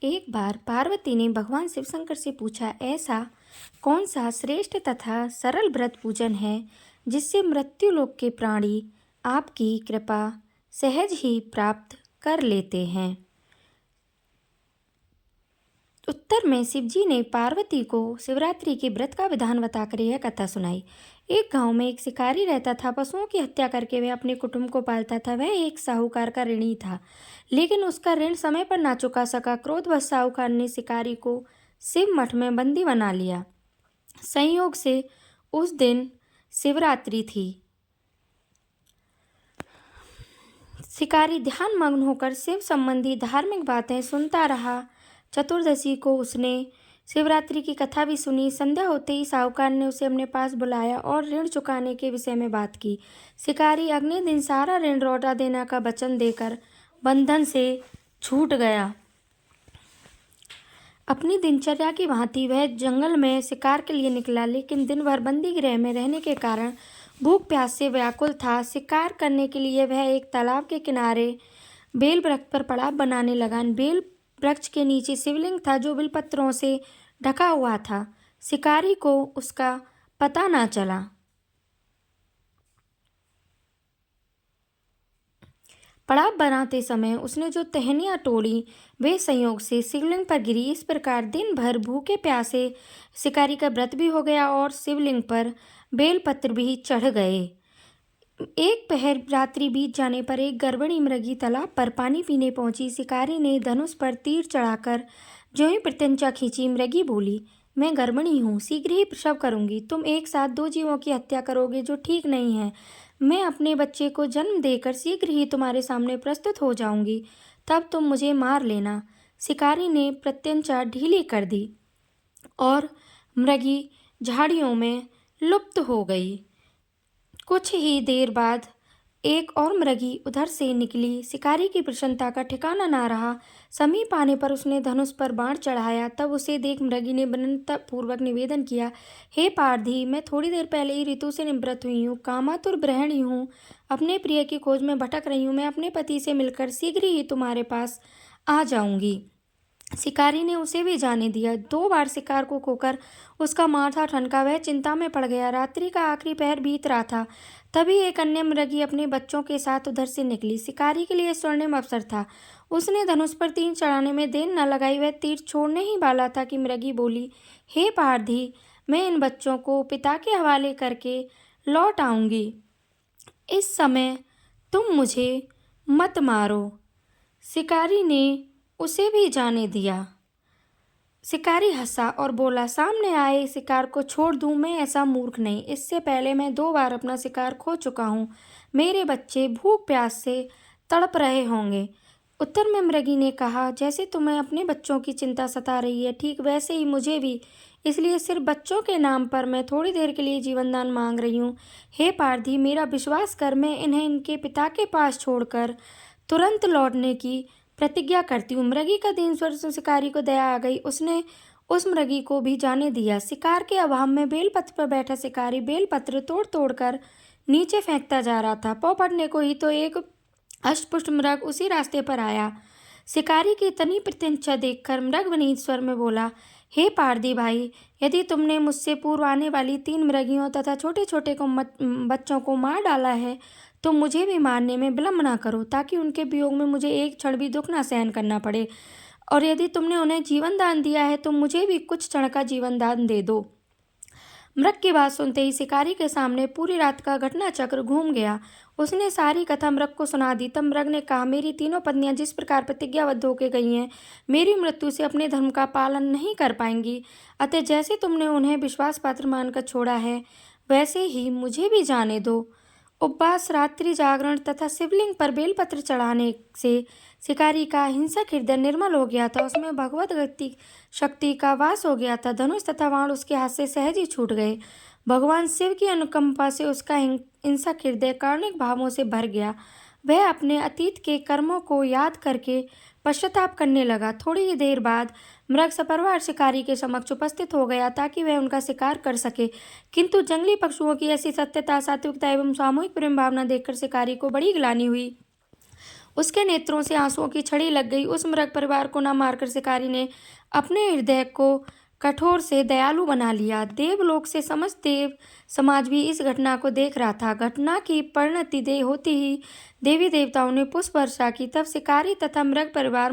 एक बार पार्वती ने भगवान शिव शंकर से पूछा, ऐसा कौन सा श्रेष्ठ तथा सरल व्रत पूजन है जिससे मृत्युलोक के प्राणी आपकी कृपा सहज ही प्राप्त कर लेते हैं। उत्तर में शिवजी ने पार्वती को शिवरात्रि के व्रत का विधान बताकर यह कथा सुनाई। एक गांव में एक शिकारी रहता था। पशुओं की हत्या करके वह अपने कुटुंब को पालता था। वह एक साहूकार का ऋणी था, लेकिन उसका ऋण समय पर ना चुका सका। क्रोधवश साहूकार ने शिकारी को शिव मठ में बंदी बना लिया। संयोग से उस दिन शिवरात्रि थी। शिकारी ध्यान मग्न होकर शिव संबंधी धार्मिक बातें सुनता रहा। चतुर्दशी को उसने शिवरात्रि की कथा भी सुनी। संध्या होते ही साहूकार ने उसे अपने पास बुलाया और ऋण चुकाने के विषय में बात की। शिकारी अगले दिन सारा ऋण लौटा देने का वचन देकर बंधन से छूट गया। अपनी दिनचर्या की भांति वह जंगल में शिकार के लिए निकला, लेकिन दिन भर बंदी गृह में रहने के कारण भूख प्यास से व्याकुल था। शिकार करने के लिए वह एक तालाब के किनारे बेल वृक्ष पर पड़ाव बनाने लगा। बेल वृक्ष के नीचे शिवलिंग था जो बिलपत्रों से ढका हुआ था। शिकारी को उसका पता ना चला। पड़ाव बनाते समय उसने जो टहनियाँ तोड़ी वे संयोग से शिवलिंग पर गिरी। इस प्रकार दिन भर भूखे प्यासे शिकारी का व्रत भी हो गया और शिवलिंग पर बेलपत्र भी चढ़ गए। एक पहर रात्रि बीत जाने पर एक गर्भिणी मृगी तालाब पर पानी पीने पहुंची। शिकारी ने धनुष पर तीर चढ़ाकर जो ही प्रत्यंचा खींची। मृगी बोली, मैं गर्भिणी हूँ, शीघ्र ही प्रसव करूंगी। तुम एक साथ दो जीवों की हत्या करोगे जो ठीक नहीं है। मैं अपने बच्चे को जन्म देकर शीघ्र ही तुम्हारे सामने प्रस्तुत हो जाऊंगी, तब तुम मुझे मार लेना। शिकारी ने प्रत्यंचा ढीली कर दी और मृगी झाड़ियों में लुप्त हो गई। कुछ ही देर बाद एक और मृगी उधर से निकली। शिकारी की प्रसन्नता का ठिकाना ना रहा। समीप आने पर उसने धनुष पर बाण चढ़ाया। तब उसे देख मृगी ने विनम्रतापूर्वक निवेदन किया, हे पारधी, मैं थोड़ी देर पहले ही ऋतु से निवृत्त हुई हूँ, कामातुर गृहिणी हूँ, अपने प्रिय की खोज में भटक रही हूँ। मैं अपने पति से मिलकर शीघ्र ही तुम्हारे पास आ जाऊंगी। शिकारी ने उसे भी जाने दिया। 2 बार शिकार को खोकर उसका माथा ठनका। वह चिंता में पड़ गया। रात्रि का आखिरी पहर बीत रहा था। तभी एक अन्य मृगी अपने बच्चों के साथ उधर से निकली। शिकारी के लिए स्वर्णिम अवसर था। उसने धनुष पर तीर चढ़ाने में देर न लगाई। वह तीर छोड़ने ही वाला था कि मृगी बोली, हे पारधी, मैं इन बच्चों को पिता के हवाले करके लौट आऊंगी। इस समय तुम मुझे मत मारो। शिकारी ने उसे भी जाने दिया। शिकारी हंसा और बोला, सामने आए शिकार को छोड़ दूं? मैं ऐसा मूर्ख नहीं। इससे पहले मैं 2 बार अपना शिकार खो चुका हूँ। मेरे बच्चे भूख प्यास से तड़प रहे होंगे। उत्तर में मृगी ने कहा, जैसे तुम्हें अपने बच्चों की चिंता सता रही है, ठीक वैसे ही मुझे भी। इसलिए सिर्फ बच्चों के नाम पर मैं थोड़ी देर के लिए जीवन दान मांग रही हूँ। हे पारधी, मेरा विश्वास कर, मैं इन्हें इनके पिता के पास छोड़कर तुरंत लौटने की प्रतिज्ञा करती हूँ। मृगी का दीन स्वर सुन शिकारी को दया आ गई। उसने उस मृगी को भी जाने दिया। शिकार के अभाव में बेलपत्र पर बैठा शिकारी बेलपत्र तोड़ तोड़ कर नीचे फेंकता जा रहा था। पौ पड़ने को ही तो एक अष्टपुष्ट मृग उसी रास्ते पर आया। शिकारी की इतनी प्रत्यंचा देखकर मृग विनीत स्वर में बोला, हे पारधी भाई, यदि तुमने मुझसे पूर्व आने वाली 3 मृगियों तथा छोटे छोटे बच्चों को मार डाला है तो मुझे भी मारने में विलम्ब ना करो, ताकि उनके वियोग में मुझे एक क्षण भी दुख ना सहन करना पड़े। और यदि तुमने उन्हें जीवन दान दिया है तो मुझे भी कुछ क्षण का जीवन दान दे दो। मृग की बात सुनते ही शिकारी के सामने पूरी रात का घटना चक्र घूम गया। उसने सारी कथा मृग को सुना दी। तब मृग ने कहा, मेरी तीनों पत्नियां जिस प्रकार प्रतिज्ञाबद्ध होकर गई हैं, मेरी मृत्यु से अपने धर्म का पालन नहीं कर पाएंगी। अतः जैसे तुमने उन्हें विश्वास पात्र मानकर छोड़ा है, वैसे ही मुझे भी जाने दो। उपवास, रात्रि जागरण तथा शिवलिंग पर बेलपत्र चढ़ाने से शिकारी का हिंसक हृदय निर्मल हो गया था। उसमें भगवत गति शक्ति का वास हो गया था। धनुष तथा बाण उसके हाथ से सहज ही छूट गए। भगवान शिव की अनुकंपा से उसका हिंसक हृदय कारुणिक भावों से भर गया। वह अपने अतीत के कर्मों को याद करके पश्चाताप करने लगा। थोड़ी ही देर बाद मृग सपरिवार शिकारी के समक्ष उपस्थित हो गया ताकि वह उनका शिकार कर सके, किंतु जंगली पशुओं की ऐसी सत्यता, सात्विकता एवं सामूहिक प्रेम भावना देखकर शिकारी को बड़ी ग्लानि हुई। उसके नेत्रों से आंसुओं की छड़ी लग गई। उस मृग परिवार को न मारकर शिकारी ने अपने हृदय को कठोर से दयालु बना लिया। देवलोक से समस्त देव समाज भी इस घटना को देख रहा था। घटना की परिणति होती ही देवी देवताओं ने पुष्प वर्षा की। तब शिकारी तथा मृग परिवार